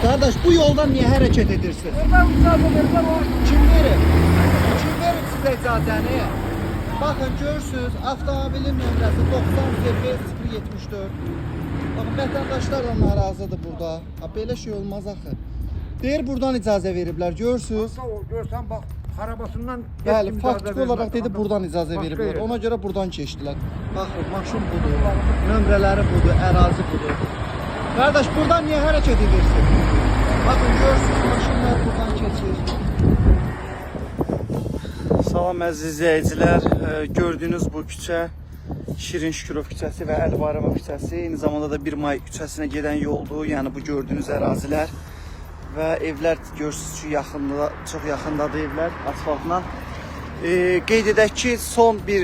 Kardeş bu yoldan niye hareket edirsin? Ben icazə verirəm o. Kim verir? Kim verir sizə icazəni? Bakın görürsünüz avtomobilin nömrəsi 90 074. Bakın vətəndaşlar da narazıdır burada. Ha, belə şey olmaz axı. Deyir buradan icazə veriblər görürsünüz. Sağ ol, görsən bax arabasından Bəli, faktik olaraq dedi buradan icazə veriblər. Ona görə buradan keçdilər. Baxın, maşın budur, nömrələri budur, ərazi budur. Qardaş, buradan niyə hərəkət edirsin? Baxın, görürsünüz, maşınlar buradan keçir. Salam əziz izləyicilər. Gördüyünüz bu küçə Şirin Şükürov küçəsi və Əli Bayramov küçəsi. Eyni zamanda da 1 May küçəsinə gedən yoldur. Yəni bu gördüyünüz ərazilər. Və evlər görürsünüz ki, çox yaxındadır evlər asfaltla. Qeyd edək ki, son bir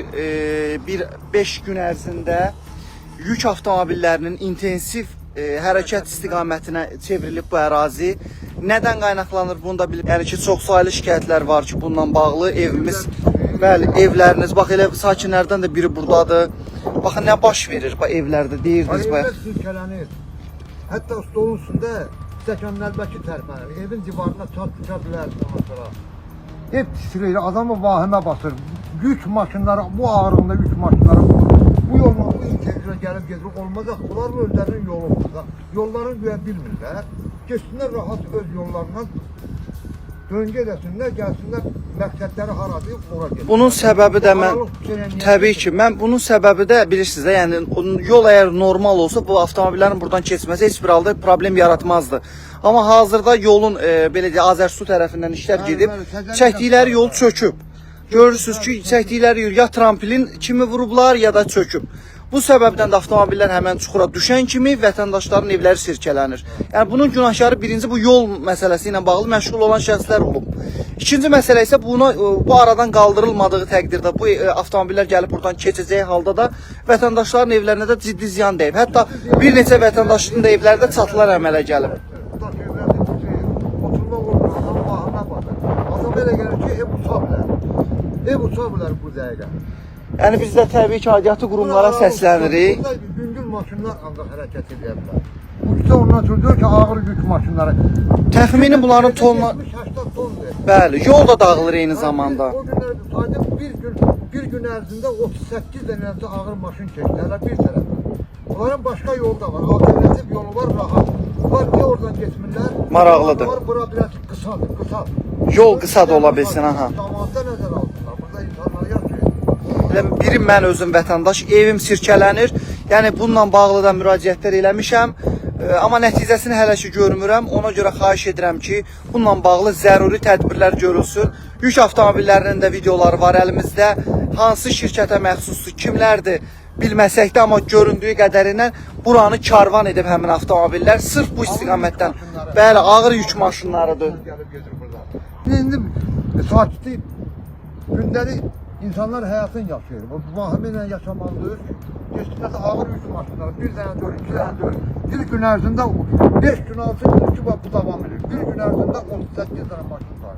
5 gün ərzində yük avtomobillərinin intensiv hərəkət istiqamətinə çevrilib bu ərazi. Nədən qaynaqlanır bunu da bilib. Yəni ki, çox saylı şikayətlər var ki, bununla bağlı evimiz, bəli, evləriniz, bax elə sakinlərdən də biri buradadır. Baxın nə baş verir bu evlərdə deyirdiniz bayaq. Evlər sürkələnir. Hətta stolun üstündə stəkan-nəlbəki tərpənir. Evin divarına çat düşə bilər ondan sonra. Hep titrəyir, adamı vahimə basır. Yük maşınları, bu ağırlığında yük maşınları bu yolla bu integrə gəlib gedir. Olmaz, bunlar özlərinin yoludur da. Yollarını güya bilmirlər. Geçsinlər rahat öz yollarından döngə edəsinlər, gəlsinlər məqsədləri haradır, ora gedir. Bunun səbəbi də mən, təbii ki, mən bunun səbəbi də bilirsiniz də, yəni yol əgər normal olsa bu avtomobillərin buradan keçməsi heç bir halda problem yaratmazdı. Amma hazırda yolun belə deyək Azərsu tərəfindən işlər gedib, çəkdikləri yol çöküb. Görürsünüz ki, çəkdikləri yol ya tramplin kimi vurublar ya da çöküb. Bu səbəbdən də avtomobillər həmən çuxura düşən kimi vətəndaşların evləri sirkələnir. Yəni bunun günahkarı birinci bu yol məsələsi ilə bağlı məşğul olan şəxslər olub. İkinci məsələ isə bu aradan qaldırılmadığı təqdirdə bu avtomobillər gəlib buradan keçəcəyi halda da vətəndaşların evlərinə də ciddi ziyan dəyib. Hətta bir neçə vətəndaşın da evlərdə çatılar əmələ gəlib. Adam elə gəlir ki, ev uça bilər. Ev uça bilər bu dəqiqə. Yəni biz də təbii ki, aidiyyatı qurumlara səslənirik. Yüngül maşınlar ancaq hərəkət edə bilər. Bu küçə ondan söylüyor ki, ağır yük maşınları. Təxmini bunların tonla... 80 tondur. Bəli, yol da dağılır eyni zamanda. O günlərdə saydım bir gün ərzində 38 dənəsi ağır maşın keçdi, hələ bir tərəfdən. Onların başqa yolu da var, alternativ yolu var, rahat. Bunlar niyə oradan geçmirlər? Maraqlıdır. Bunlar bura biraz qısadır, qısa. Yol qısa da ola bilsin, aha. Zamanında nəzər alsınlar, burada insanlar yaşayır. Biri mən özüm vətəndaş, evim sirkələnir. Yəni bununla bağlı da müraciətlər eləmişəm. Amma nəticəsini hələ ki görmürəm. Ona görə xahiş edirəm ki, bununla bağlı zəruri tədbirlər görülsün. Yük avtomobillərinin də videoları var əlimizdə. Hansı şirkətə məxsusdur, kimlərdir bilməsək də, amma göründüyü qədərindən buranı karvan edib həmin avtomobillər. Sırf bu istiqamətdən. Bəli, ağır yük maşınlarıdır. İndi sakitlik gündəlik insanlar həyatını yaşayır. Bu vahimə ilə yaşamalıdır. Geçdikdə ağır yük maşınları bir dənə dör, iki dənə dör. Bir gün ərzində 5 gün 6 gün ki bu davam edir. Bir gün ərzində 38 dənə maşın var.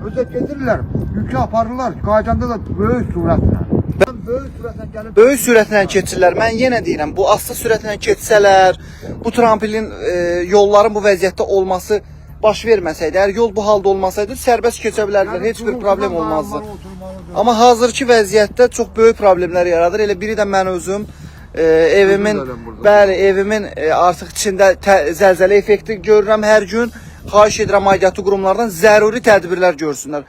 Özə gedirlər, yükü aparırlar. Qaydanda da böyük sürətlə. Böyük sürətlə keçirlər. Mən yenə deyirəm, bu asta sürətlə keçsələr, bu tramplin yolların bu vəziyyətdə olması baş verməsəydi, əgər yol bu halda olmasaydı sərbəst keçə bilərdilər, heç bir problem olmazdı. Amma hazırki vəziyyətdə çox böyük problemlər yaradır. Elə biri də mən özüm evimin artıq içində zəlzələ effekti görürəm hər gün. Xahiş edirəm aidiyyatı qurumlardan zəruri tədbirlər görsünlər.